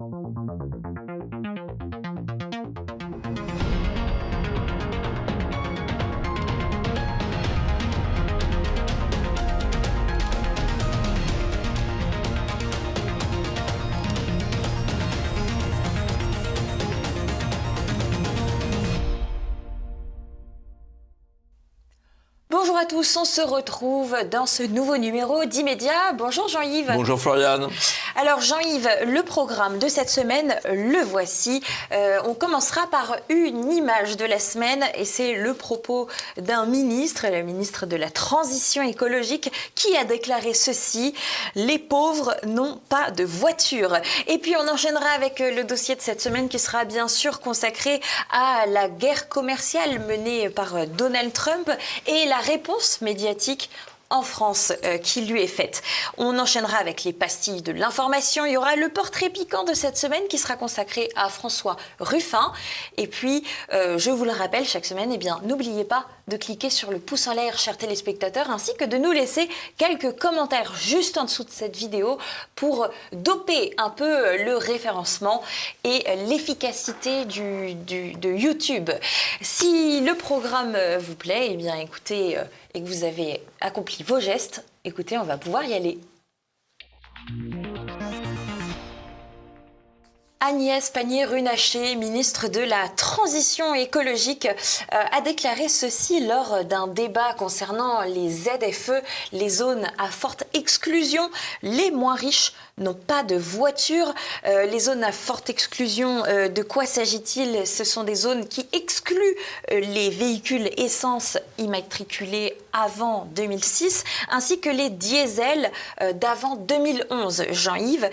Bonjour à tous, on se retrouve dans ce nouveau numéro d'Immédiat. Bonjour Jean-Yves. Bonjour Floriane. Alors Jean-Yves, le programme de cette semaine, le voici. On commencera par une image de la semaine et c'est le propos d'un ministre, le ministre de la Transition écologique, qui a déclaré ceci: les pauvres n'ont pas de voiture. Et puis on enchaînera avec le dossier de cette semaine qui sera bien sûr consacré à la guerre commerciale menée par Donald Trump et la réponse médiatique en France qui lui est faite. On enchaînera avec les pastilles de l'information. Il y aura le portrait piquant de cette semaine qui sera consacré à François Ruffin. Et puis, je vous le rappelle chaque semaine, eh bien, n'oubliez pas de cliquer sur le pouce en l'air, chers téléspectateurs, ainsi que de nous laisser quelques commentaires juste en dessous de cette vidéo pour doper un peu le référencement et l'efficacité de YouTube. Si le programme vous plaît, eh bien, écoutez, et que vous avez accompli vos gestes, écoutez, on va pouvoir y aller. Agnès Pannier-Runacher, ministre de la Transition écologique, a déclaré ceci lors d'un débat concernant les ZFE, les zones à forte exclusion. Les moins riches n'ont pas de voiture. Les zones à forte exclusion, de quoi s'agit-il? Ce sont des zones qui excluent les véhicules essence immatriculés avant 2006, ainsi que les diesels d'avant 2011. Jean-Yves,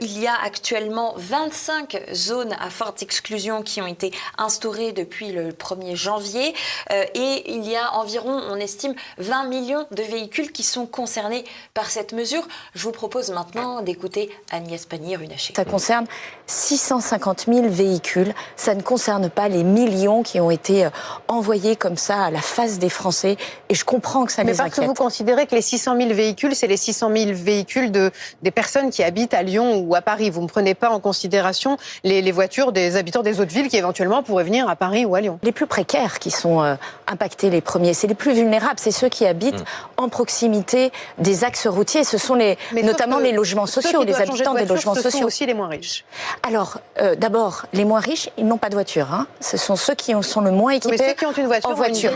il y a actuellement 25 zones à forte exclusion qui ont été instaurées depuis le 1er janvier et il y a environ, on estime, 20 millions de véhicules qui sont concernés par cette mesure. Je vous propose maintenant d'écouter Agnès Pannier-Runacher. Ça concerne 650 000 véhicules, ça ne concerne pas les millions qui ont été envoyés comme ça à la face des Français et je comprends que ça les inquiète. Mais parce que vous considérez que les 600 000 véhicules, c'est les 600 000 véhicules des personnes qui habitent à Lyon ou à Paris. Vous ne prenez pas en considération les voitures des habitants des autres villes qui éventuellement pourraient venir à Paris ou à Lyon. Les plus précaires qui sont impactés les premiers, c'est les plus vulnérables, c'est ceux qui habitent en proximité des axes routiers. Ce sont notamment les logements sociaux, les habitants des logements sociaux. Ce sont aussi les moins riches. Alors, d'abord, les moins riches, ils n'ont pas de voiture. Hein. Ce sont ceux qui sont le moins équipés mais ceux qui ont une voiture en voiture.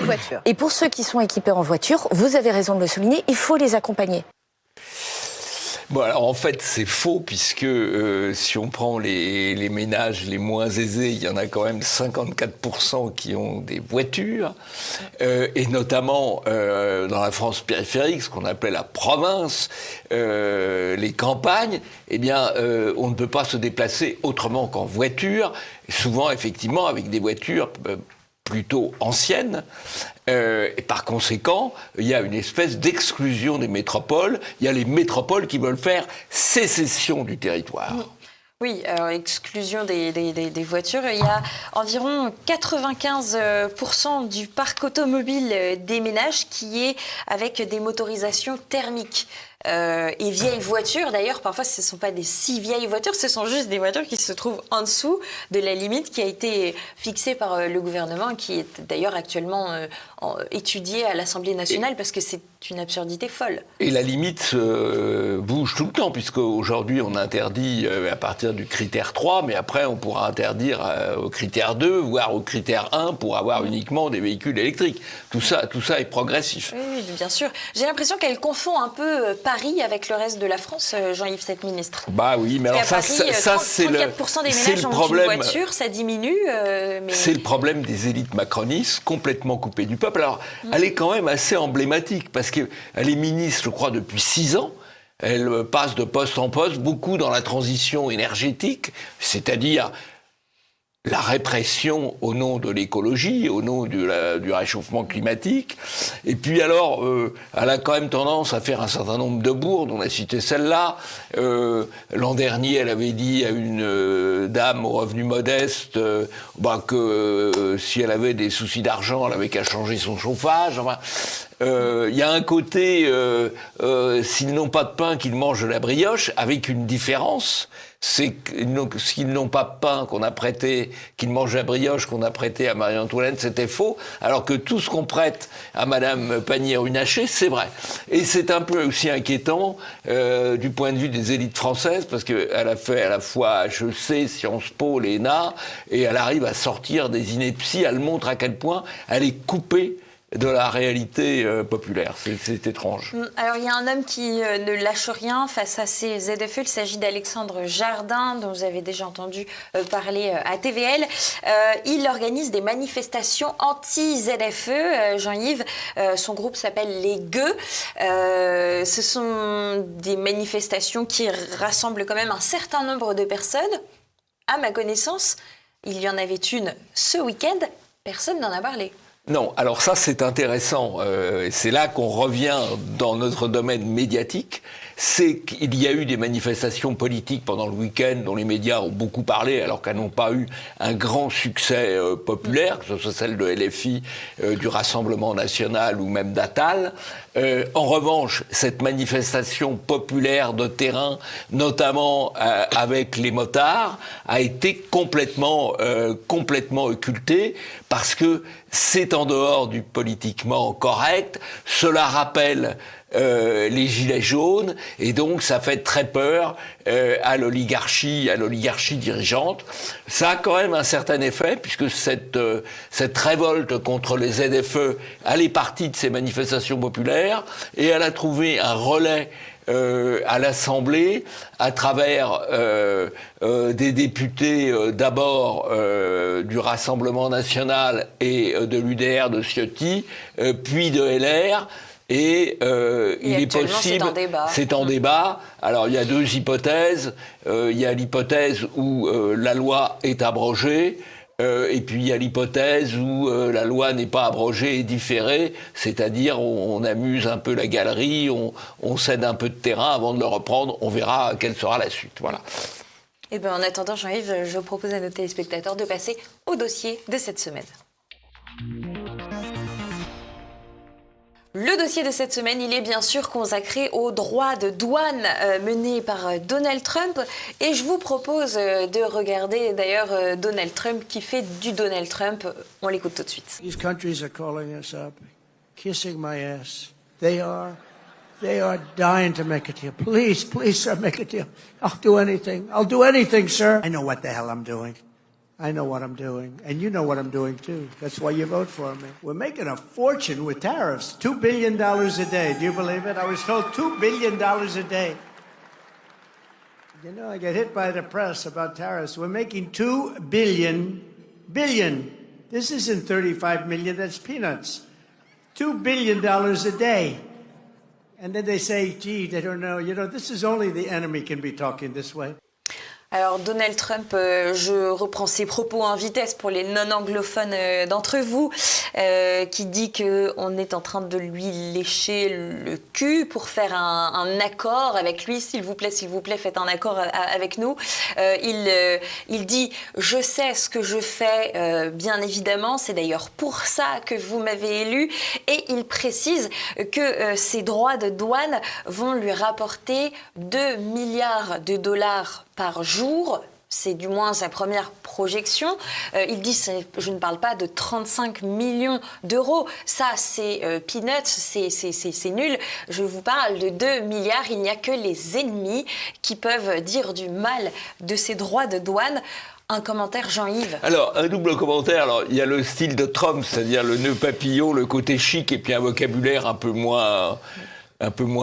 Et pour ceux qui sont équipés en voiture, vous avez raison de le souligner, il faut les accompagner. Bon, alors en fait, c'est faux, puisque si on prend les ménages les moins aisés, il y en a quand même 54% qui ont des voitures, et notamment dans la France périphérique, ce qu'on appelle la province, les campagnes, eh bien, on ne peut pas se déplacer autrement qu'en voiture, souvent effectivement avec des voitures plutôt anciennes, et par conséquent, il y a une espèce d'exclusion des métropoles. Il y a les métropoles qui veulent faire sécession du territoire. Oui, alors exclusion des voitures. Il y a environ 95% du parc automobile des ménages qui est avec des motorisations thermiques. Et vieilles voitures, d'ailleurs, parfois ce ne sont pas des si vieilles voitures, ce sont juste des voitures qui se trouvent en dessous de la limite qui a été fixée par le gouvernement, qui est d'ailleurs actuellement étudiée à l'Assemblée nationale, parce que c'est une absurdité folle. Et la limite bouge tout le temps, puisque aujourd'hui on interdit à partir du critère 3, mais après on pourra interdire au critère 2, voire au critère 1 pour avoir uniquement des véhicules électriques. Tout ça est progressif. Oui, bien sûr. J'ai l'impression qu'elle confond un peu Paris avec le reste de la France, Jean-Yves, cette ministre. Bah oui, mais alors ça, c'est le 34% des ménages ont une voiture, ça diminue. Mais... C'est le problème des élites macronistes, complètement coupées du peuple. Alors, elle est quand même assez emblématique, parce qu'elle est ministre, je crois, depuis 6 ans. Elle passe de poste en poste, beaucoup dans la transition énergétique, c'est-à-dire la répression au nom de l'écologie, au nom du réchauffement climatique. Et puis alors, elle a quand même tendance à faire un certain nombre de bourdes, on a cité celle-là. L'an dernier, elle avait dit à une dame aux revenus modestes que si elle avait des soucis d'argent, elle avait qu'à changer son chauffage. Enfin, Il y a un côté, s'ils n'ont pas de pain, qu'ils mangent de la brioche, avec une différence. C'est s'ils n'ont pas de pain qu'on a prêté, qu'ils mangent la brioche qu'on a prêté à Marie-Antoinette, c'était faux, alors que tout ce qu'on prête à Madame Pannier-Runacher, c'est vrai. Et c'est un peu aussi inquiétant du point de vue des élites françaises, parce qu'elle a fait à la fois HEC, Sciences Po, l'ENA, et elle arrive à sortir des inepties, elle montre à quel point elle est coupée de la réalité populaire. C'est étrange. Alors, il y a un homme qui ne lâche rien face à ces ZFE. Il s'agit d'Alexandre Jardin, dont vous avez déjà entendu parler à TVL. Il organise des manifestations anti-ZFE. Jean-Yves, son groupe s'appelle Les Gueux. Ce sont des manifestations qui rassemblent quand même un certain nombre de personnes. À ma connaissance, il y en avait une ce week-end. Personne n'en a parlé. Non, alors ça c'est intéressant, c'est là qu'on revient dans notre domaine médiatique, c'est qu'il y a eu des manifestations politiques pendant le week-end dont les médias ont beaucoup parlé alors qu'elles n'ont pas eu un grand succès populaire, que ce soit celle de LFI, du Rassemblement National ou même d'Attal. En revanche, cette manifestation populaire de terrain, notamment avec les motards, a été complètement occultée parce que c'est en dehors du politiquement correct. Cela rappelle les gilets jaunes et donc ça fait très peur à l'oligarchie dirigeante. Ça a quand même un certain effet puisque cette révolte contre les ZFE, elle est partie de ces manifestations populaires et elle a trouvé un relais à l'Assemblée à travers des députés d'abord du Rassemblement National et de l'UDR de Ciotti, puis de LR. Et il est possible, c'est en débat. Alors il y a deux hypothèses. Il y a l'hypothèse où la loi est abrogée. Et puis il y a l'hypothèse où la loi n'est pas abrogée et différée, c'est-à-dire on amuse un peu la galerie, on cède un peu de terrain avant de le reprendre, on verra quelle sera la suite. Voilà. Et bien en attendant, Jean-Yves, je propose à nos téléspectateurs de passer au dossier de cette semaine. Le dossier de cette semaine, il est bien sûr consacré aux droits de douane menés par Donald Trump. Et je vous propose de regarder d'ailleurs Donald Trump qui fait du Donald Trump. On l'écoute tout de suite. These countries are calling us up, kissing my ass. They are dying to make a deal. Please, sir, make a deal. I'll do anything, sir. I know what the hell I'm doing. I know what I'm doing, and you know what I'm doing, too. That's why you vote for me. We're making a fortune with tariffs. $2 billion a day. Do you believe it? I was told $2 billion a day. You know, I get hit by the press about tariffs. We're making $2 billion. This isn't 35 million, that's peanuts. $2 billion a day. And then they say, gee, they don't know. You know, this is only the enemy can be talking this way. Alors Donald Trump, je reprends ses propos en vitesse pour les non-anglophones d'entre vous, qui dit qu'on est en train de lui lécher le cul pour faire un accord avec lui. S'il vous plaît, faites un accord avec nous. Il dit « Je sais ce que je fais, bien évidemment, c'est d'ailleurs pour ça que vous m'avez élu ». Et il précise que ces droits de douane vont lui rapporter 2 milliards de dollars par jour. C'est du moins sa première projection. Il dit, je ne parle pas de 35 millions d'euros. Ça, c'est peanuts, c'est nul. Je vous parle de 2 milliards. Il n'y a que les ennemis qui peuvent dire du mal de ces droits de douane. Un commentaire, Jean-Yves. Alors, un double commentaire. Alors, il y a le style de Trump, c'est-à-dire le nœud papillon, le côté chic, et puis un vocabulaire un peu moins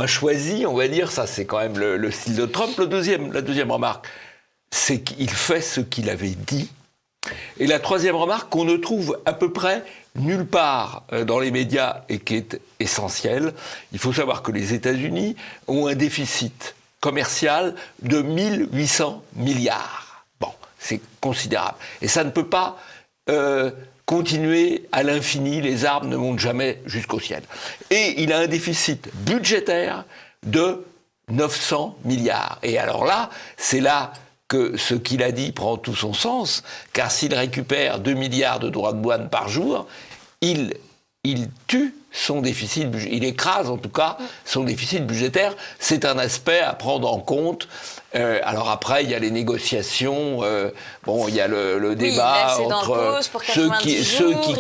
choisi, on va dire. Ça, c'est quand même le style de Trump. La deuxième remarque, c'est qu'il fait ce qu'il avait dit. Et la troisième remarque, qu'on ne trouve à peu près nulle part dans les médias et qui est essentielle. Il faut savoir que les États-Unis ont un déficit commercial de 1800 milliards. Bon, c'est considérable. Et ça ne peut pas continuer à l'infini, les arbres ne montent jamais jusqu'au ciel. Et il a un déficit budgétaire de 900 milliards. Et alors là, c'est là que ce qu'il a dit prend tout son sens, car s'il récupère 2 milliards de droits de douane par jour, il tue il écrase en tout cas son déficit budgétaire. C'est un aspect à prendre en compte. Alors après, il y a les négociations, il y a le débat entre ceux qui,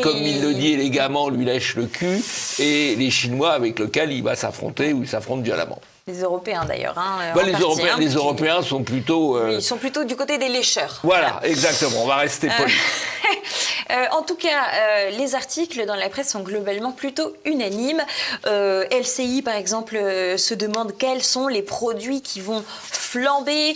comme il le dit élégamment, lui lèchent le cul, et les Chinois avec lesquels il va s'affronter ou il s'affronte violemment. Les Européens d'ailleurs. Les Européens sont plutôt... Ils sont plutôt du côté des lécheurs. Voilà, exactement, on va rester polis. En tout cas, les articles dans la presse sont globalement plutôt unanimes. LCI, par exemple, se demande quels sont les produits qui vont flamber.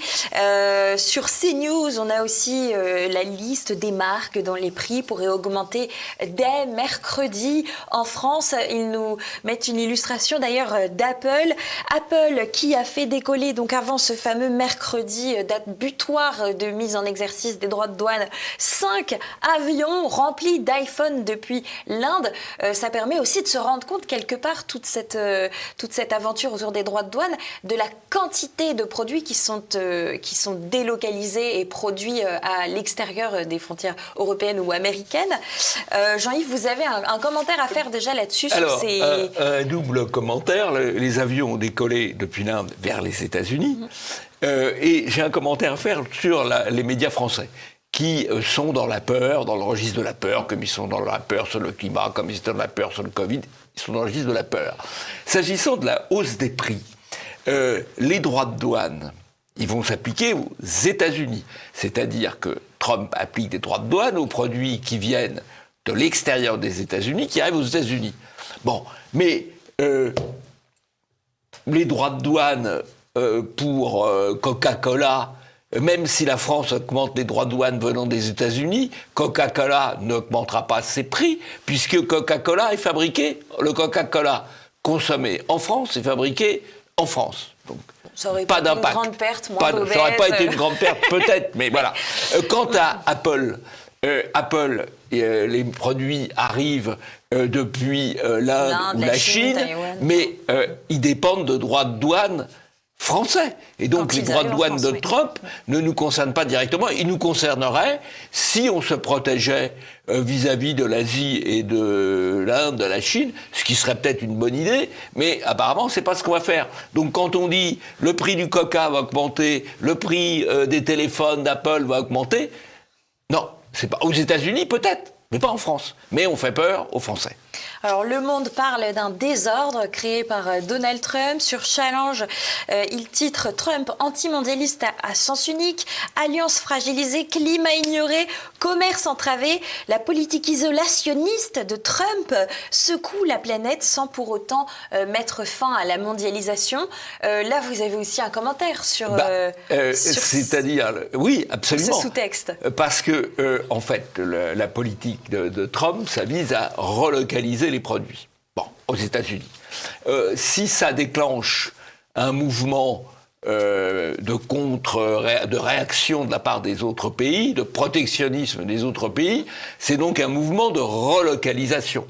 Sur CNews, on a aussi la liste des marques dont les prix pourraient augmenter dès mercredi. En France, ils nous mettent une illustration d'ailleurs d'Apple. Apple qui a fait décoller, donc avant ce fameux mercredi, date butoir de mise en exercice des droits de douane, 5 avions remplis d'iPhone depuis l'Inde. Ça permet aussi de se rendre compte quelque part, toute cette aventure autour des droits de douane, de la quantité de produits qui sont délocalisés et produits à l'extérieur des frontières européennes ou américaines. Jean-Yves, vous avez un commentaire à faire déjà là-dessus? Alors, un double commentaire. Les avions ont décollé depuis l'Inde vers les États-Unis. Et j'ai un commentaire à faire sur les médias français, qui sont dans la peur, dans le registre de la peur, comme ils sont dans la peur sur le climat, comme ils sont dans la peur sur le Covid, ils sont dans le registre de la peur. S'agissant de la hausse des prix, les droits de douane, ils vont s'appliquer aux États-Unis. C'est-à-dire que Trump applique des droits de douane aux produits qui viennent de l'extérieur des États-Unis, qui arrivent aux États-Unis. Bon, mais les droits de douane pour Coca-Cola, même si la France augmente les droits de douane venant des États-Unis, Coca-Cola n'augmentera pas ses prix, puisque Coca-Cola est fabriqué, le Coca-Cola consommé en France est fabriqué en France. Donc, ça aurait pas d'impact. Une grande perte, moins mauvaise. Ça n'aurait pas été une grande perte, peut-être, mais voilà. Quant à Apple, les produits arrivent depuis l'Inde ou la Chine, mais ils dépendent de droits de douane français. Et donc les droits de douane de Trump ne nous concernent pas directement. Ils nous concerneraient si on se protégeait vis-à-vis de l'Asie et de l'Inde, de la Chine, ce qui serait peut-être une bonne idée, mais apparemment c'est pas ce qu'on va faire. Donc quand on dit le prix du Coca va augmenter, le prix des téléphones d'Apple va augmenter, non, c'est pas aux États-Unis peut-être, mais pas en France. Mais on fait peur aux Français. Alors, Le Monde parle d'un désordre créé par Donald Trump. Sur Challenge, il titre « Trump antimondialiste à sens unique, alliance fragilisée, climat ignoré, commerce entravé. La politique isolationniste de Trump secoue la planète sans pour autant mettre fin à la mondialisation. » Là, vous avez aussi un commentaire sur... c'est-à-dire, oui, absolument. Ce sous-texte. Parce que, en fait, la politique de Trump, ça vise à relocaliser les produits. Bon, aux États-Unis. Si ça déclenche un mouvement de réaction de la part des autres pays, de protectionnisme des autres pays, c'est donc un mouvement de relocalisation.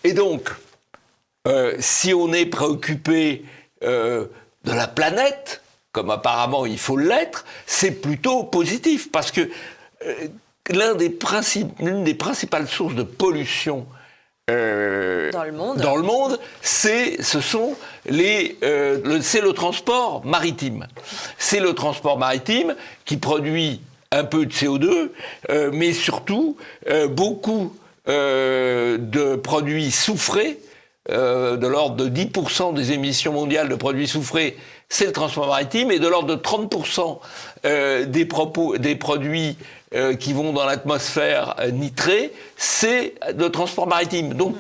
Et donc, si on est préoccupé de la planète, comme apparemment il faut l'être, c'est plutôt positif, parce que l'une des principales sources de pollution dans le monde, c'est le transport maritime. C'est le transport maritime qui produit un peu de CO2, mais surtout beaucoup de produits soufrés, de l'ordre de 10% des émissions mondiales de produits soufrés, c'est le transport maritime, et de l'ordre de 30% des produits qui vont dans l'atmosphère nitrés, c'est le transport maritime. Donc,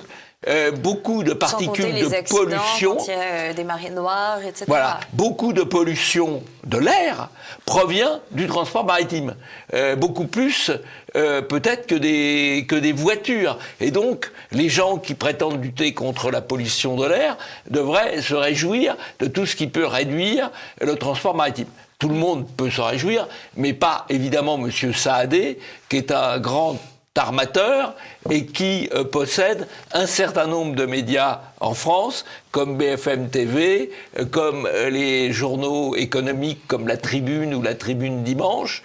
beaucoup de particules de pollution. Quand il y a des marées noires, etc. Voilà, beaucoup de pollution de l'air provient du transport maritime. Beaucoup plus, peut-être, que des voitures. Et donc, les gens qui prétendent lutter contre la pollution de l'air devraient se réjouir de tout ce qui peut réduire le transport maritime. Tout le monde peut se réjouir, mais pas évidemment M. Saadé, qui est un grand armateur et qui possède un certain nombre de médias en France, comme BFM TV, comme les journaux économiques comme La Tribune ou La Tribune Dimanche.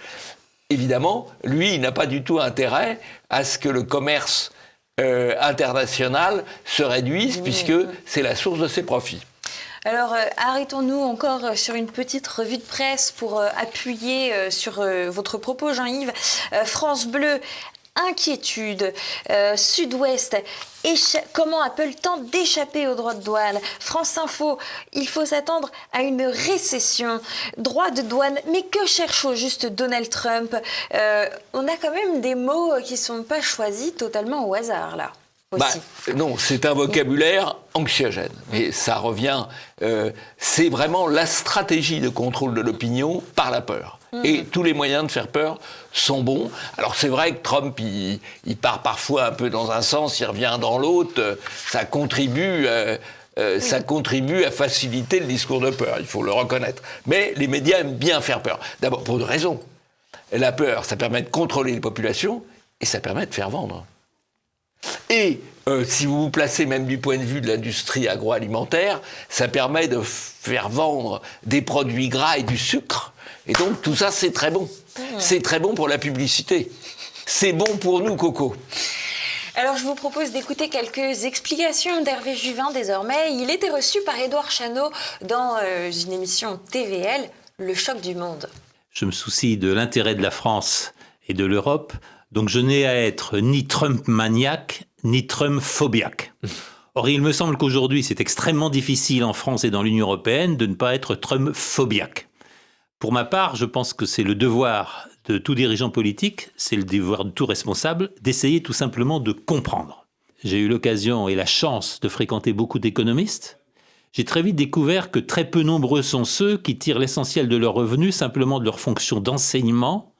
Évidemment, lui, il n'a pas du tout intérêt à ce que le commerce internationales se réduisent puisque c'est la source de ses profits. Alors, arrêtons-nous encore sur une petite revue de presse pour appuyer sur votre propos, Jean-Yves. France Bleu, inquiétude. Sud-Ouest, comment Apple tente d'échapper aux droits de douane. France Info, il faut s'attendre à une récession. Droits de douane, mais que cherche au juste Donald Trump? On a quand même des mots qui ne sont pas choisis totalement au hasard, là. Non, c'est un vocabulaire anxiogène. Mais ça revient, c'est vraiment la stratégie de contrôle de l'opinion par la peur. Et tous les moyens de faire peur sont bons. Alors c'est vrai que Trump, il part parfois un peu dans un sens, il revient dans l'autre. Ça contribue à faciliter le discours de peur, il faut le reconnaître. Mais les médias aiment bien faire peur. D'abord, pour deux raisons. La peur, ça permet de contrôler les populations et ça permet de faire vendre. Et si vous vous placez même du point de vue de l'industrie agroalimentaire, ça permet de faire vendre des produits gras et du sucre. Et donc tout ça, c'est très bon. C'est très bon pour la publicité. C'est bon pour nous, Coco. Alors je vous propose d'écouter quelques explications d'Hervé Juvin désormais. Il était reçu par Édouard Chano dans une émission TVL, Le Choc du Monde. Je me soucie de l'intérêt de la France et de l'Europe. Donc je n'ai à être ni Trump-maniaque, ni Trump-phobiaque. Or, il me semble qu'aujourd'hui, c'est extrêmement difficile en France et dans l'Union européenne de ne pas être Trump-phobiaque. Pour ma part, je pense que c'est le devoir de tout dirigeant politique, c'est le devoir de tout responsable, d'essayer tout simplement de comprendre. J'ai eu l'occasion et la chance de fréquenter beaucoup d'économistes. J'ai très vite découvert que très peu nombreux sont ceux qui tirent l'essentiel de leurs revenus simplement de leur fonction d'enseignement,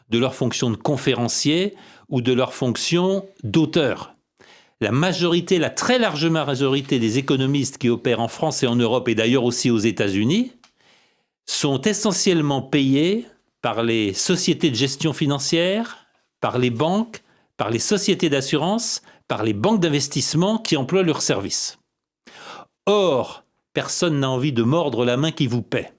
de leur fonction de conférencier ou de leur fonction d'auteur. La majorité, la très large majorité des économistes qui opèrent en France et en Europe et d'ailleurs aussi aux États-Unis sont essentiellement payés par les sociétés de gestion financière, par les banques, par les sociétés d'assurance, par les banques d'investissement qui emploient leurs services. Or, personne n'a envie de mordre la main qui vous paie.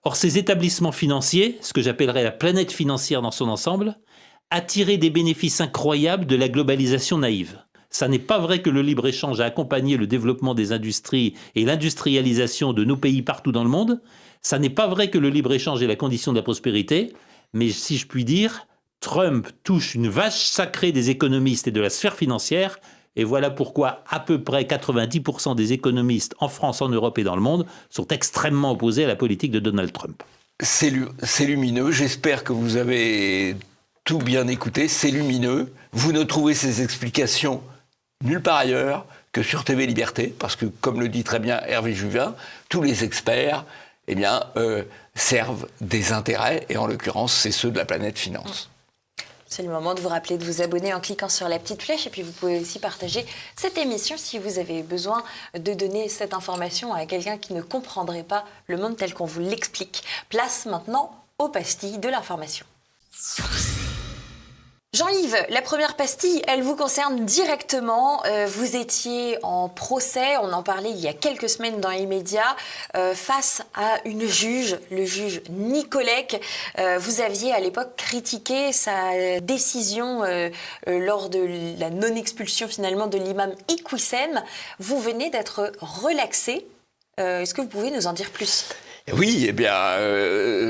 Or, ces établissements financiers, ce que j'appellerais la planète financière dans son ensemble, attiraient des bénéfices incroyables de la globalisation naïve. Ça n'est pas vrai que le libre-échange a accompagné le développement des industries et l'industrialisation de nos pays partout dans le monde. Ça n'est pas vrai que le libre-échange est la condition de la prospérité. Mais si je puis dire, Trump touche une vache sacrée des économistes et de la sphère financière. Et voilà pourquoi à peu près 90% des économistes en France, en Europe et dans le monde sont extrêmement opposés à la politique de Donald Trump. C'est lumineux. J'espère que vous avez tout bien écouté. C'est lumineux. Vous ne trouvez ces explications nulle part ailleurs que sur TV Liberté, parce que, comme le dit très bien Hervé Juvin, tous les experts servent des intérêts, et en l'occurrence, c'est ceux de la planète finance. C'est le moment de vous rappeler de vous abonner en cliquant sur la petite flèche et puis vous pouvez aussi partager cette émission si vous avez besoin de donner cette information à quelqu'un qui ne comprendrait pas le monde tel qu'on vous l'explique. Place maintenant aux pastilles de l'information. Jean-Yves, la première pastille, elle vous concerne directement. Vous étiez en procès, on en parlait il y a quelques semaines dans les médias, face à une juge, le juge Nicolec. Vous aviez à l'époque critiqué sa décision lors de la non-expulsion finalement de l'imam Iqwissem. Vous venez d'être relaxé. Est-ce que vous pouvez nous en dire plus ? Oui, eh bien,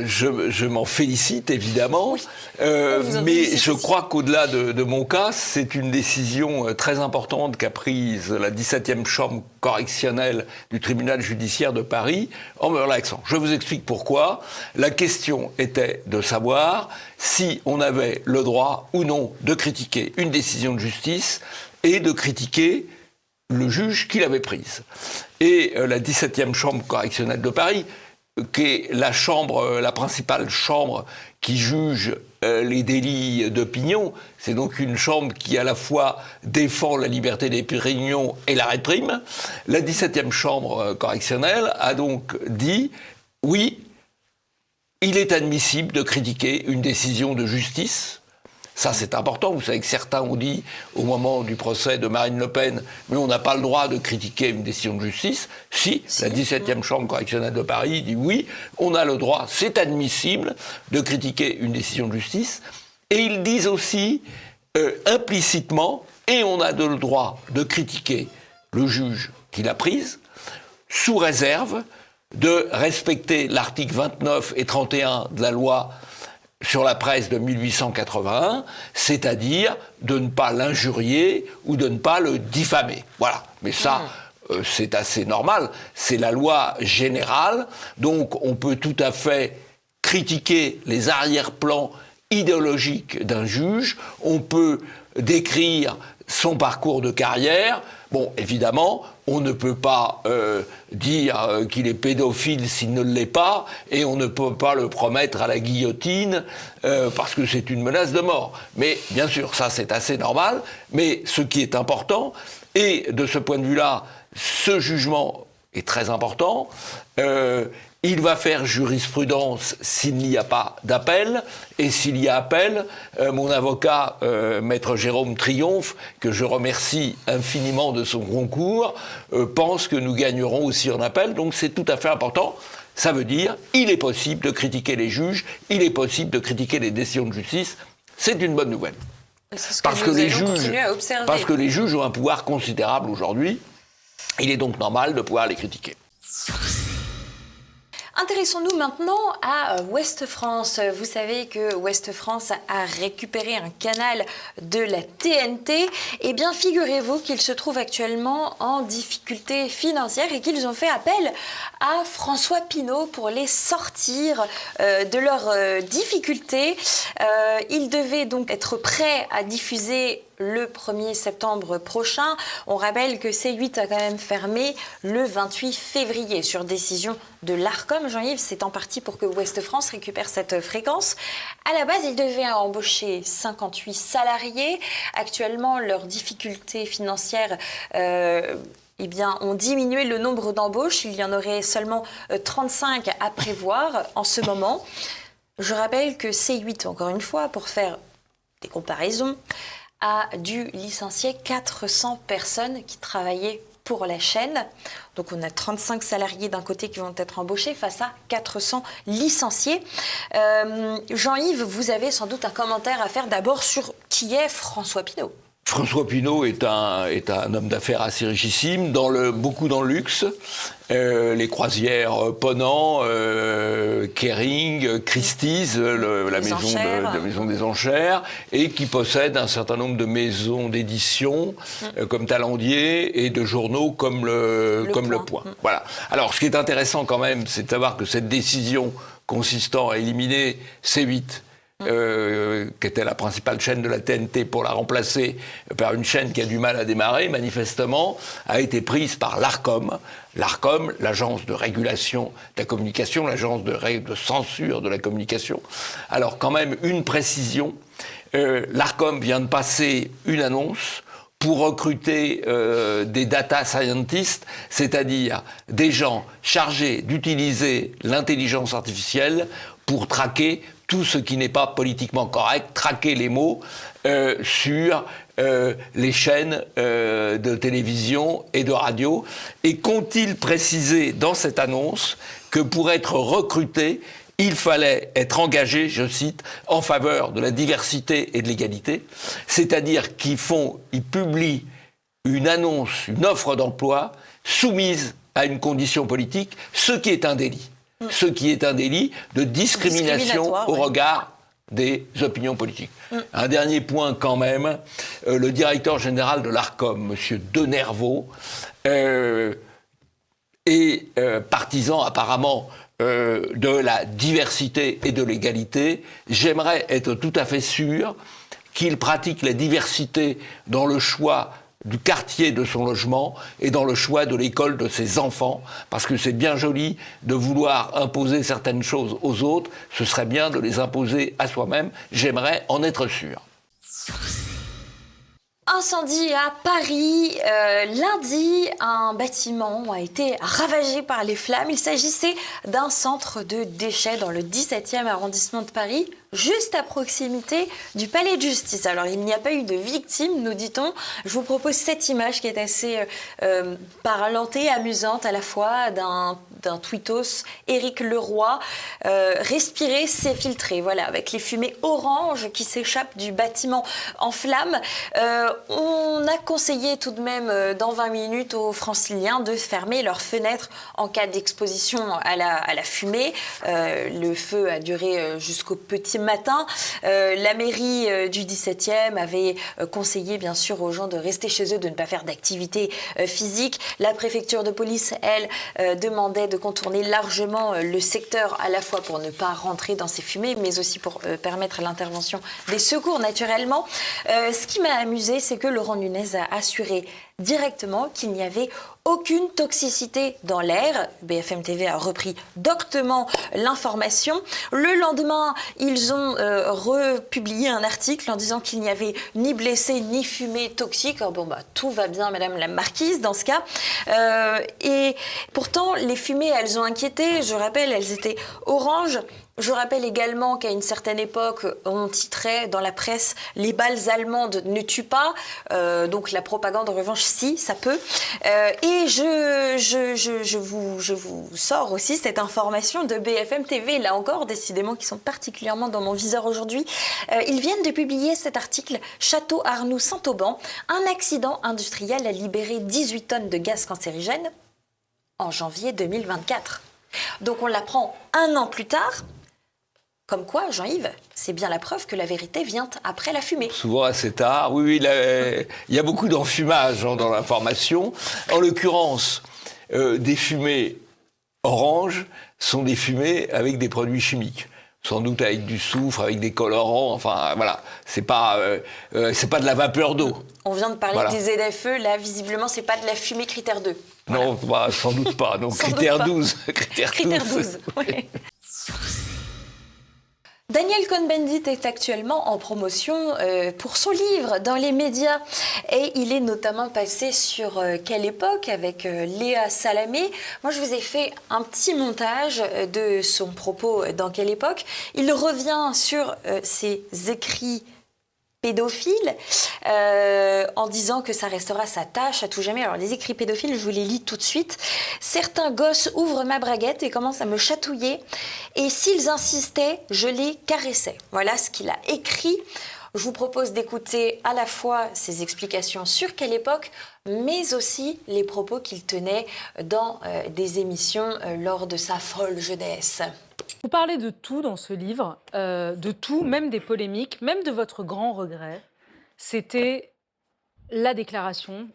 je m'en félicite évidemment, oui. Mais je crois qu'au-delà de mon cas, c'est une décision très importante qu'a prise la 17e chambre correctionnelle du tribunal judiciaire de Paris en me relaxant. Je vous explique pourquoi. La question était de savoir si on avait le droit ou non de critiquer une décision de justice et de critiquer le juge qui l'avait prise. Et la 17e chambre correctionnelle de Paris, qui est la principale chambre qui juge les délits d'opinion. C'est donc une chambre qui à la fois défend la liberté d'opinion et la réprime. La 17e chambre correctionnelle a donc dit « Oui, il est admissible de critiquer une décision de justice ». Ça, c'est important. Vous savez que certains ont dit, au moment du procès de Marine Le Pen, mais on n'a pas le droit de critiquer une décision de justice. Si, la 17e chambre correctionnelle de Paris dit oui, on a le droit, c'est admissible de critiquer une décision de justice. Et ils disent aussi, implicitement, et on a le droit de critiquer le juge qui l'a prise, sous réserve de respecter l'article 29 et 31 de la loi sur la presse de 1881, c'est-à-dire de ne pas l'injurier ou de ne pas le diffamer. Voilà. Mais ça, c'est assez normal. C'est la loi générale. Donc, on peut tout à fait critiquer les arrière-plans idéologiques d'un juge. On peut décrire son parcours de carrière. Bon, évidemment, on ne peut pas dire qu'il est pédophile s'il ne l'est pas, et on ne peut pas le promettre à la guillotine parce que c'est une menace de mort. Mais bien sûr, ça c'est assez normal, mais ce qui est important, et de ce point de vue-là, ce jugement est très important, il va faire jurisprudence s'il n'y a pas d'appel, et s'il y a appel, mon avocat, maître Jérôme Triomphe, que je remercie infiniment de son concours, pense que nous gagnerons aussi en appel, donc c'est tout à fait important. Ça veut dire, il est possible de critiquer les juges, il est possible de critiquer les décisions de justice, c'est une bonne nouvelle. Parce que les juges ont un pouvoir considérable aujourd'hui, il est donc normal de pouvoir les critiquer. Intéressons-nous maintenant à Ouest France. Vous savez que Ouest France a récupéré un canal de la TNT. Eh bien, figurez-vous qu'ils se trouvent actuellement en difficulté financière et qu'ils ont fait appel à François Pinault pour les sortir de leurs difficultés. Ils devaient donc être prêts à diffuser le 1er septembre prochain. On rappelle que C8 a quand même fermé le 28 février sur décision de l'Arcom. Jean-Yves, c'est en partie pour que Ouest France récupère cette fréquence. À la base, ils devaient embaucher 58 salariés. Actuellement, leurs difficultés financières ont diminué le nombre d'embauches. Il y en aurait seulement 35 à prévoir en ce moment. Je rappelle que C8, encore une fois, pour faire des comparaisons, a dû licencier 400 personnes qui travaillaient pour la chaîne. Donc on a 35 salariés d'un côté qui vont être embauchés face à 400 licenciés. Jean-Yves, vous avez sans doute un commentaire à faire d'abord sur qui est François Pinault. François Pinault est un homme d'affaires assez richissime, beaucoup dans le luxe. Les croisières Ponant, Kering, Christie's, la maison des enchères, et qui possède un certain nombre de maisons d'édition comme Talandier et de journaux comme le Point. Voilà. Alors, ce qui est intéressant quand même, c'est de savoir que cette décision consistant à éliminer C8, qui était la principale chaîne de la TNT, pour la remplacer par une chaîne qui a du mal à démarrer, manifestement, a été prise par l'Arcom. L'Arcom, l'agence de régulation de la communication, l'agence de censure de la communication. Alors, quand même, une précision. L'Arcom vient de passer une annonce pour recruter des data scientists, c'est-à-dire des gens chargés d'utiliser l'intelligence artificielle pour traquer tout ce qui n'est pas politiquement correct, traquer les mots sur les chaînes de télévision et de radio. Et qu'ont-ils précisé dans cette annonce que pour être recruté, il fallait être engagé, je cite, en faveur de la diversité et de l'égalité, c'est-à-dire qu'ils publient une annonce, une offre d'emploi soumise à une condition politique, ce qui est un délit. Ce qui est un délit de discrimination au regard des opinions politiques. Un dernier point quand même, le directeur général de l'Arcom, M. Denervaux, est partisan apparemment de la diversité et de l'égalité. J'aimerais être tout à fait sûr qu'il pratique la diversité dans le choix du quartier de son logement et dans le choix de l'école de ses enfants, parce que c'est bien joli de vouloir imposer certaines choses aux autres, ce serait bien de les imposer à soi-même, j'aimerais en être sûr. Incendie à Paris. Lundi, un bâtiment a été ravagé par les flammes. Il s'agissait d'un centre de déchets dans le 17e arrondissement de Paris, juste à proximité du palais de justice. Alors, il n'y a pas eu de victimes, nous dit-on. Je vous propose cette image qui est assez parlante et amusante à la fois d'un d'un tweetos, Éric Leroy, respirer, c'est filtrer. Voilà, avec les fumées oranges qui s'échappent du bâtiment en flammes. On a conseillé tout de même dans 20 minutes aux Franciliens de fermer leurs fenêtres en cas d'exposition à la fumée. Le feu a duré jusqu'au petit matin. La mairie du 17e avait conseillé bien sûr aux gens de rester chez eux, de ne pas faire d'activité physique. La préfecture de police, elle, demandait de contourner largement le secteur, à la fois pour ne pas rentrer dans ces fumées, mais aussi pour permettre l'intervention des secours naturellement. Ce qui m'a amusé, c'est que Laurent Nunez a assuré directement qu'il n'y avait aucune toxicité dans l'air. BFM TV a repris doctement l'information. Le lendemain, ils ont republié un article en disant qu'il n'y avait ni blessés ni fumée toxique. Alors bon, tout va bien, Madame la Marquise, dans ce cas. Et pourtant, les fumées, elles ont inquiété. Je rappelle, elles étaient oranges. Je rappelle également qu'à une certaine époque, on titrait dans la presse « Les balles allemandes ne tuent pas ». Donc la propagande, en revanche, si, ça peut. Et je vous sors aussi cette information de BFM TV, là encore, décidément, qui sont particulièrement dans mon viseur aujourd'hui. Ils viennent de publier cet article « Château Arnoux-Saint-Auban, un accident industriel a libéré 18 tonnes de gaz cancérigène en janvier 2024 ». Donc on l'apprend un an plus tard. Comme quoi, Jean-Yves, c'est bien la preuve que la vérité vient après la fumée. Souvent assez tard. Oui, il y a beaucoup d'enfumage dans l'information. En l'occurrence, des fumées oranges sont des fumées avec des produits chimiques. Sans doute avec du soufre, avec des colorants. Enfin, voilà. C'est pas de la vapeur d'eau. On vient de parler des ZFE. Là, visiblement, c'est pas de la fumée critère 2. Voilà. Non, sans doute pas. Donc, critère 12. Critère 12. Oui. Daniel Cohn-Bendit est actuellement en promotion pour son livre dans les médias et il est notamment passé sur Quelle époque avec Léa Salamé. Moi, je vous ai fait un petit montage de son propos dans Quelle époque. Il revient sur ses écrits pédophile, en disant que ça restera sa tâche à tout jamais. Alors les écrits pédophiles, je vous les lis tout de suite. Certains gosses ouvrent ma braguette et commencent à me chatouiller. Et s'ils insistaient, je les caressais. Voilà ce qu'il a écrit. Je vous propose d'écouter à la fois ses explications sur Quelle époque, mais aussi les propos qu'il tenait dans des émissions lors de sa folle jeunesse. Vous parlez de tout dans ce livre, de tout, même des polémiques, même de votre grand regret. C'était la déclaration,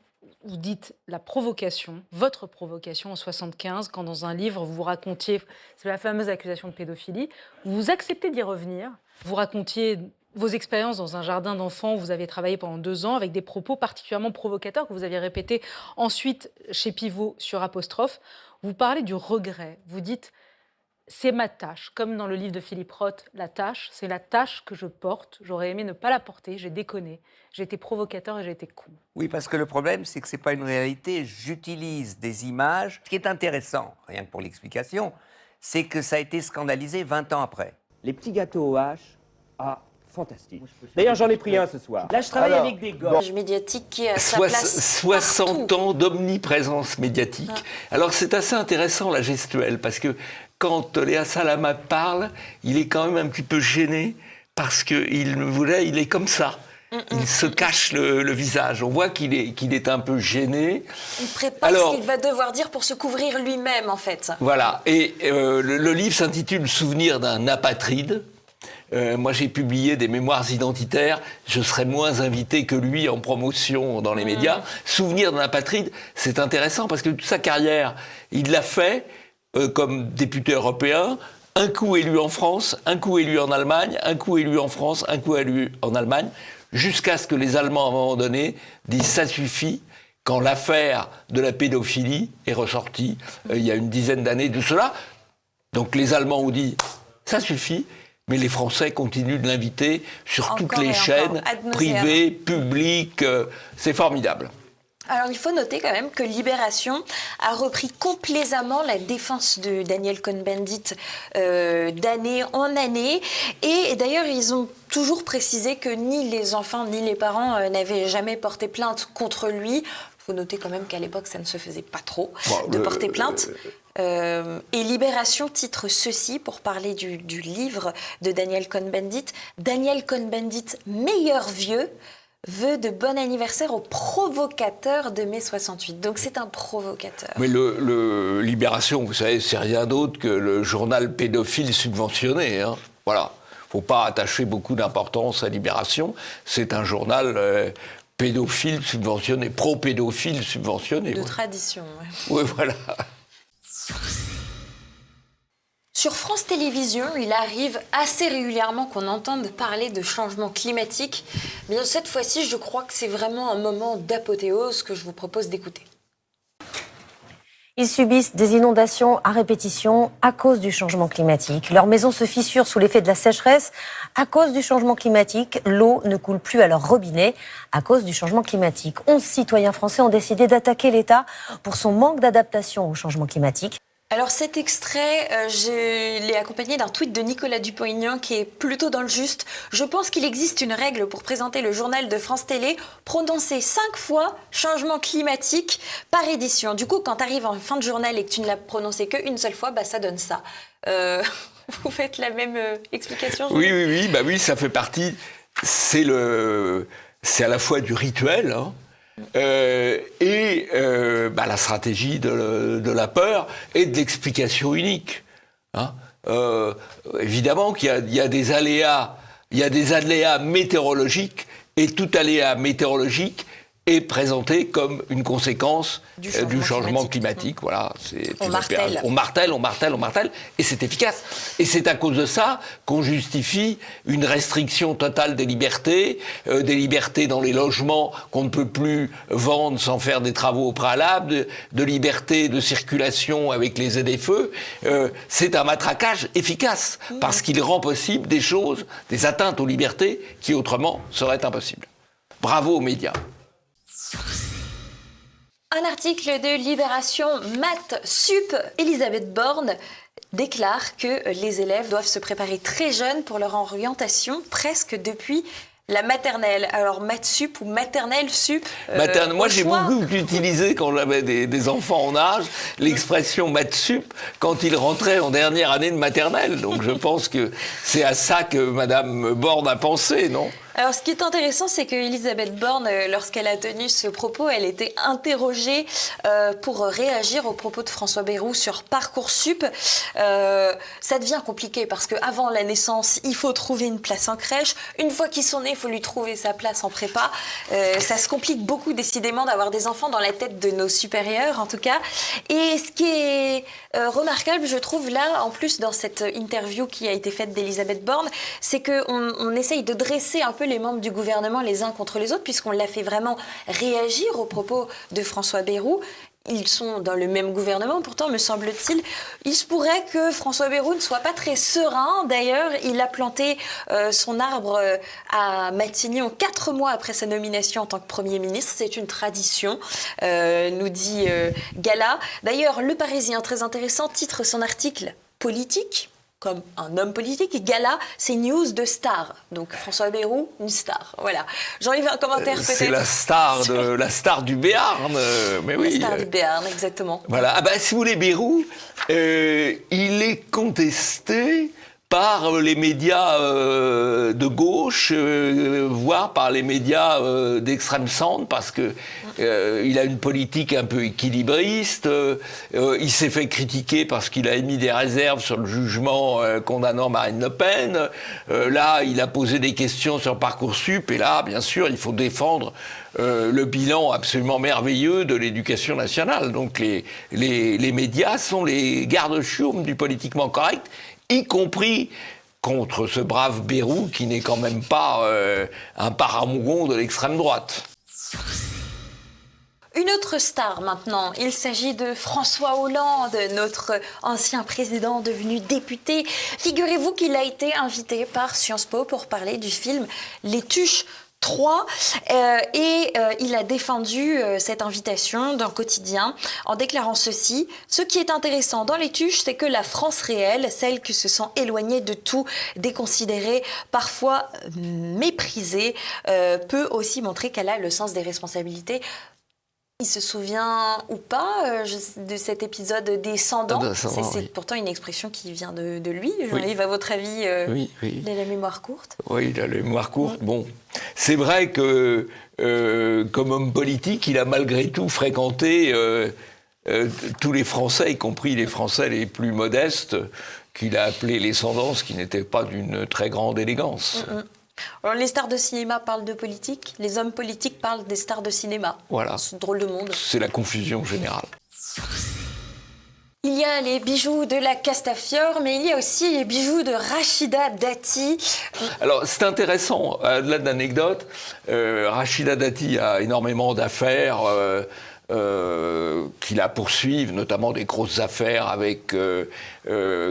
vous dites la provocation, votre provocation en 75, quand dans un livre vous racontiez, c'est la fameuse accusation de pédophilie, vous acceptez d'y revenir, vous racontiez vos expériences dans un jardin d'enfants où vous avez travaillé pendant 2 ans avec des propos particulièrement provocateurs que vous aviez répétés ensuite chez Pivot sur Apostrophe. Vous parlez du regret, vous dites c'est ma tâche, comme dans le livre de Philippe Roth, la tâche, c'est la tâche que je porte. J'aurais aimé ne pas la porter, j'ai déconné, j'ai été provocateur et j'ai été con. Oui, parce que le problème, c'est que ce n'est pas une réalité. J'utilise des images. Ce qui est intéressant, rien que pour l'explication, c'est que ça a été scandalisé 20 ans après. Les petits gâteaux aux haches, fantastique. D'ailleurs, j'en ai pris un ce soir. Là, je travaille avec des gosses. Médiatique qui a sa place 60 partout. ans d'omniprésence médiatique. Alors, c'est assez intéressant, la gestuelle, parce que quand Léa Salamé parle, il est quand même un petit peu gêné, parce qu'il est comme ça. Il se cache le visage. On voit qu'il est un peu gêné. Il prépare ce qu'il va devoir dire pour se couvrir lui-même, en fait. Voilà. Et le livre s'intitule « Souvenir d'un apatride ». Moi, j'ai publié des mémoires identitaires. Je serais moins invité que lui en promotion dans les médias. Souvenir d'un apatride, c'est intéressant parce que toute sa carrière, il l'a fait comme député européen. Un coup élu en France, un coup élu en Allemagne, un coup élu en France, un coup élu en Allemagne, jusqu'à ce que les Allemands, à un moment donné, disent « ça suffit ». Quand l'affaire de la pédophilie est ressortie, il y a une dizaine d'années de cela. Donc les Allemands ont dit « ça suffit ». Mais les Français continuent de l'inviter sur toutes les chaînes, privées, publiques. C'est formidable. Alors, il faut noter quand même que Libération a repris complaisamment la défense de Daniel Cohn-Bendit d'année en année. Et d'ailleurs, ils ont toujours précisé que ni les enfants ni les parents n'avaient jamais porté plainte contre lui. Il faut noter quand même qu'à l'époque, ça ne se faisait pas trop de porter plainte. Et Libération titre ceci pour parler du livre de Daniel Cohn-Bendit. Daniel Cohn-Bendit, meilleur vieux, vœu de bon anniversaire au provocateur de mai 68. Donc c'est un provocateur. Mais le Libération, vous savez, c'est rien d'autre que le journal pédophile subventionné. Hein. Voilà. Faut pas attacher beaucoup d'importance à Libération. C'est un journal pédophile subventionné, pro-pédophile subventionné. De tradition. Oui, voilà. Sur France Télévisions, il arrive assez régulièrement qu'on entende parler de changement climatique. Mais cette fois-ci, je crois que c'est vraiment un moment d'apothéose que je vous propose d'écouter. Ils subissent des inondations à répétition à cause du changement climatique. Leurs maisons se fissurent sous l'effet de la sécheresse. À cause du changement climatique, l'eau ne coule plus à leur robinet à cause du changement climatique. 11 citoyens français ont décidé d'attaquer l'État pour son manque d'adaptation au changement climatique. Alors cet extrait, je l'ai accompagné d'un tweet de Nicolas Dupont-Aignan qui est plutôt dans le juste. Je pense qu'il existe une règle pour présenter le journal de France Télé, prononcer 5 fois changement climatique par édition. Du coup, quand tu arrives en fin de journal et que tu ne l'as prononcé qu'une seule fois, ça donne ça. Vous faites la même explication, Jean ? Oui, ça fait partie. C'est à la fois du rituel, hein, et la stratégie de la peur et de l'explication unique. Hein. Évidemment qu'il y a des aléas, météorologiques, et tout aléa météorologique est présenté comme une conséquence du changement climatique. Voilà, on martèle, et c'est efficace. Et c'est à cause de ça qu'on justifie une restriction totale des libertés dans les logements qu'on ne peut plus vendre sans faire des travaux au préalable, de liberté de circulation avec les ZFE. C'est un matraquage efficace, parce qu'il rend possible des atteintes aux libertés qui autrement seraient impossibles. Bravo aux médias. Un article de Libération, Maths Sup, Elisabeth Borne déclare que les élèves doivent se préparer très jeunes pour leur orientation, presque depuis la maternelle. Alors Maths Sup ou maternelle sup moi j'ai beaucoup utilisé quand j'avais des enfants en âge l'expression Maths Sup quand ils rentraient en dernière année de maternelle. Donc je pense que c'est à ça que Madame Borne a pensé, non ? Alors, ce qui est intéressant, c'est qu'Elisabeth Borne, lorsqu'elle a tenu ce propos, elle était interrogée pour réagir aux propos de François Bayrou sur Parcoursup. Ça devient compliqué parce qu'avant la naissance, il faut trouver une place en crèche. Une fois qu'ils sont nés, il faut lui trouver sa place en prépa. Ça se complique beaucoup, décidément, d'avoir des enfants dans la tête de nos supérieurs, en tout cas. Et ce qui est remarquable, je trouve, là, en plus, dans cette interview qui a été faite d'Elisabeth Borne, c'est qu'on essaye de dresser un peu les membres du gouvernement les uns contre les autres, puisqu'on l'a fait vraiment réagir aux propos de François Bayrou. Ils sont dans le même gouvernement, pourtant, me semble-t-il, il se pourrait que François Bayrou ne soit pas très serein. D'ailleurs, il a planté son arbre à Matignon 4 mois après sa nomination en tant que Premier ministre. C'est une tradition, nous dit Gala. D'ailleurs, Le Parisien, très intéressant, titre son article « Politique ». Comme un homme politique, et Gala, c'est news de star. Donc François Bayrou, une star. Voilà. Jean-Yves, un commentaire peut-être. C'est la star du Béarn. Mais oui. La star du Béarn, exactement. Voilà. Si vous voulez, Bayrou, il est contesté par les médias de gauche, voire par les médias d'extrême centre, parce que il a une politique un peu équilibriste. Il s'est fait critiquer parce qu'il a émis des réserves sur le jugement condamnant Marine Le Pen. Là, il a posé des questions sur Parcoursup, et là, bien sûr, il faut défendre le bilan absolument merveilleux de l'éducation nationale. Donc les médias sont les gardes-chiourmes du politiquement correct, y compris contre ce brave Bayrou qui n'est quand même pas un parangon de l'extrême droite. Une autre star maintenant, il s'agit de François Hollande, notre ancien président devenu député. Figurez-vous qu'il a été invité par Sciences Po pour parler du film Les Tuches 3 et il a défendu cette invitation d'un quotidien en déclarant ceci: ce qui est intéressant dans Les Tuches, c'est que la France réelle, celle qui se sent éloignée de tout, déconsidérée, parfois méprisée, peut aussi montrer qu'elle a le sens des responsabilités. Il se souvient ou pas de cet épisode descendant. C'est pourtant une expression qui vient de lui. Jean-Yves, à votre avis, il a la mémoire courte? Oui, il a la mémoire courte. Bon, c'est vrai que comme homme politique, il a malgré tout fréquenté tous les Français, y compris les Français les plus modestes, qu'il a appelés les sans-dents, qui n'étaient pas d'une très grande élégance. Alors, les stars de cinéma parlent de politique, les hommes politiques parlent des stars de cinéma. Voilà. C'est un drôle de monde. C'est la confusion générale. Il y a les bijoux de la Castafiore, mais il y a aussi les bijoux de Rachida Dati. Alors, c'est intéressant, au-delà d'anecdotes, Rachida Dati a énormément d'affaires qui la poursuivent, notamment des grosses affaires avec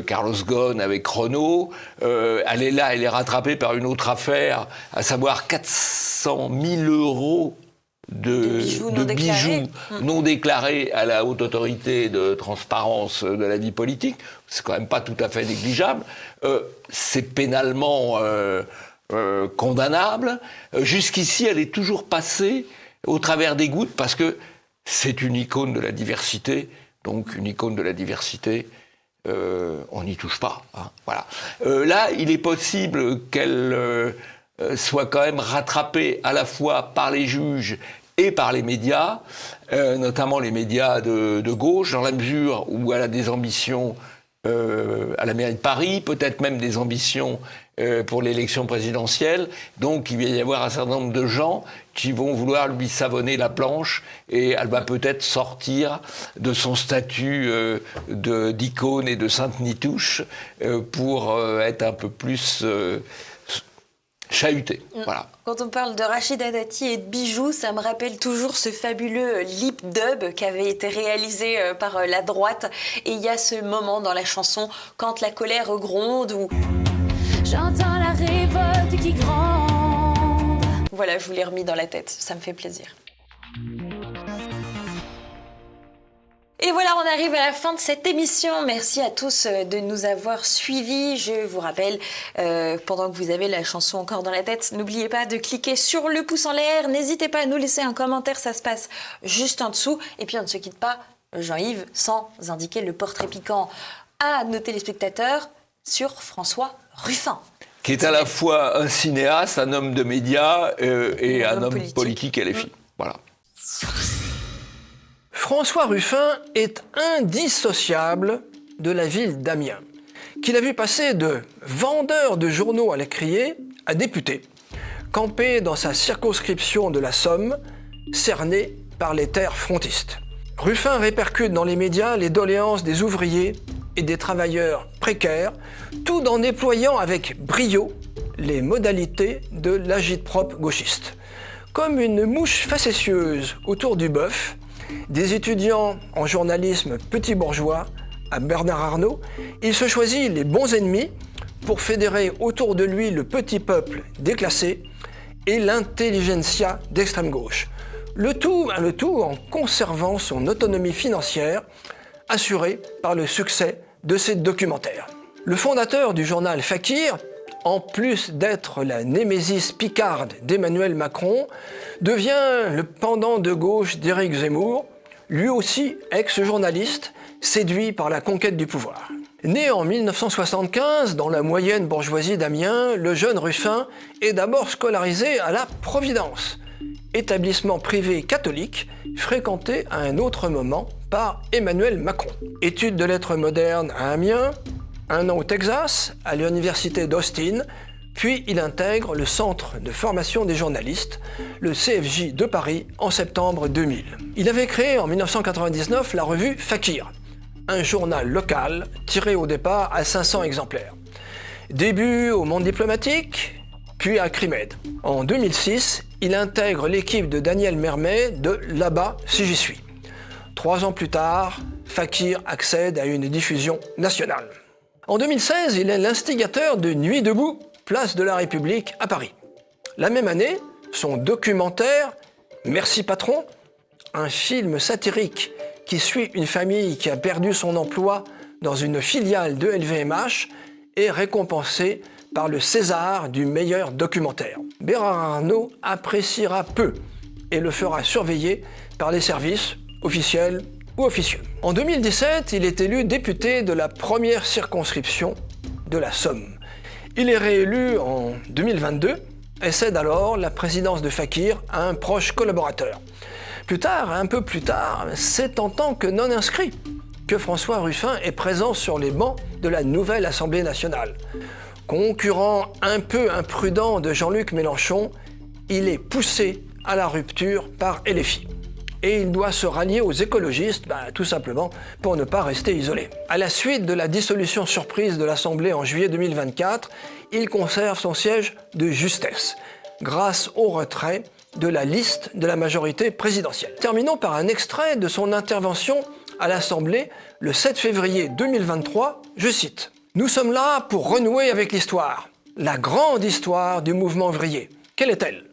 Carlos Ghosn, avec Renault. Elle est là, elle est rattrapée par une autre affaire, à savoir 400 000 € de bijoux non déclarés à la Haute Autorité de Transparence de la vie politique. C'est quand même pas tout à fait négligeable. C'est pénalement condamnable. Jusqu'ici, elle est toujours passée au travers des gouttes parce que c'est une icône de la diversité. Donc, une icône de la diversité, on n'y touche pas. Hein, voilà. Là, il est possible qu'elle soit quand même rattrapée à la fois par les juges et par les médias, notamment les médias de gauche, dans la mesure où elle a des ambitions à la mairie de Paris, peut-être même des ambitions pour l'élection présidentielle. Donc il va y avoir un certain nombre de gens qui vont vouloir lui savonner la planche et elle va peut-être sortir de son statut d'icône et de sainte Nitouche pour être un peu plus chahutée. Voilà. Quand on parle de Rachida Dati et de bijoux, ça me rappelle toujours ce fabuleux lip dub qui avait été réalisé par la droite. Et il y a ce moment dans la chanson quand la colère gronde où j'entends la révolte qui gronde. Voilà, je vous l'ai remis dans la tête, ça me fait plaisir. Et voilà, on arrive à la fin de cette émission. Merci à tous de nous avoir suivis. Je vous rappelle, pendant que vous avez la chanson encore dans la tête, n'oubliez pas de cliquer sur le pouce en l'air. N'hésitez pas à nous laisser un commentaire, ça se passe juste en dessous. Et puis on ne se quitte pas, Jean-Yves, sans indiquer le portrait piquant à nos téléspectateurs sur François Ruffin. Qui est à la fois un cinéaste, un homme de médias et un homme politique LFI. Voilà. François Ruffin est indissociable de la ville d'Amiens, qu'il a vu passer de vendeur de journaux à la criée à député, campé dans sa circonscription de la Somme, cerné par les terres frontistes. Ruffin répercute dans les médias les doléances des ouvriers et des travailleurs précaires, tout en déployant avec brio les modalités de l'agit-prop gauchiste. Comme une mouche facétieuse autour du bœuf, des étudiants en journalisme petit bourgeois à Bernard Arnault, il se choisit les bons ennemis pour fédérer autour de lui le petit peuple déclassé et l'intelligentsia d'extrême gauche. Le tout en conservant son autonomie financière, assurée par le succès de ses documentaires. Le fondateur du journal Fakir, en plus d'être la némésis picarde d'Emmanuel Macron, devient le pendant de gauche d'Éric Zemmour, lui aussi ex-journaliste, séduit par la conquête du pouvoir. Né en 1975 dans la moyenne bourgeoisie d'Amiens, le jeune Ruffin est d'abord scolarisé à la Providence, établissement privé catholique fréquenté à un autre moment par Emmanuel Macron. Études de lettres modernes à Amiens, 1 an au Texas, à l'université d'Austin, puis il intègre le Centre de formation des journalistes, le CFJ de Paris, en septembre 2000. Il avait créé en 1999 la revue Fakir, un journal local tiré au départ à 500 exemplaires. Début au Monde diplomatique, puis à Crimed. En 2006, il intègre l'équipe de Daniel Mermet de Là-bas si j'y suis. 3 ans plus tard, Fakir accède à une diffusion nationale. En 2016, il est l'instigateur de Nuit debout, place de la République à Paris. La même année, son documentaire « Merci patron », un film satirique qui suit une famille qui a perdu son emploi dans une filiale de LVMH, est récompensé par le César du meilleur documentaire. Bernard Arnault appréciera peu et le fera surveiller par les services officiels ou officieux. En 2017, il est élu député de la première circonscription de la Somme. Il est réélu en 2022 et cède alors la présidence de Fakir à un proche collaborateur. Plus tard, un peu plus tard, c'est en tant que non-inscrit que François Ruffin est présent sur les bancs de la nouvelle Assemblée nationale. Concurrent un peu imprudent de Jean-Luc Mélenchon, il est poussé à la rupture par LFI. Et il doit se rallier aux écologistes, tout simplement pour ne pas rester isolé. À la suite de la dissolution surprise de l'Assemblée en juillet 2024, il conserve son siège de justesse, grâce au retrait de la liste de la majorité présidentielle. Terminons par un extrait de son intervention à l'Assemblée le 7 février 2023, je cite. « Nous sommes là pour renouer avec l'histoire, la grande histoire du mouvement ouvrier. Quelle est-elle ?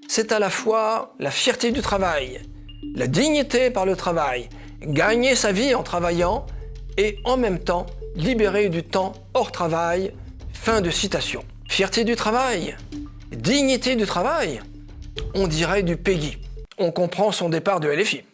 C'est à la fois la fierté du travail, la dignité par le travail, gagner sa vie en travaillant et en même temps libérer du temps hors travail. » Fin de citation. Fierté du travail, dignité du travail, on dirait du PEGI. On comprend son départ de LFI.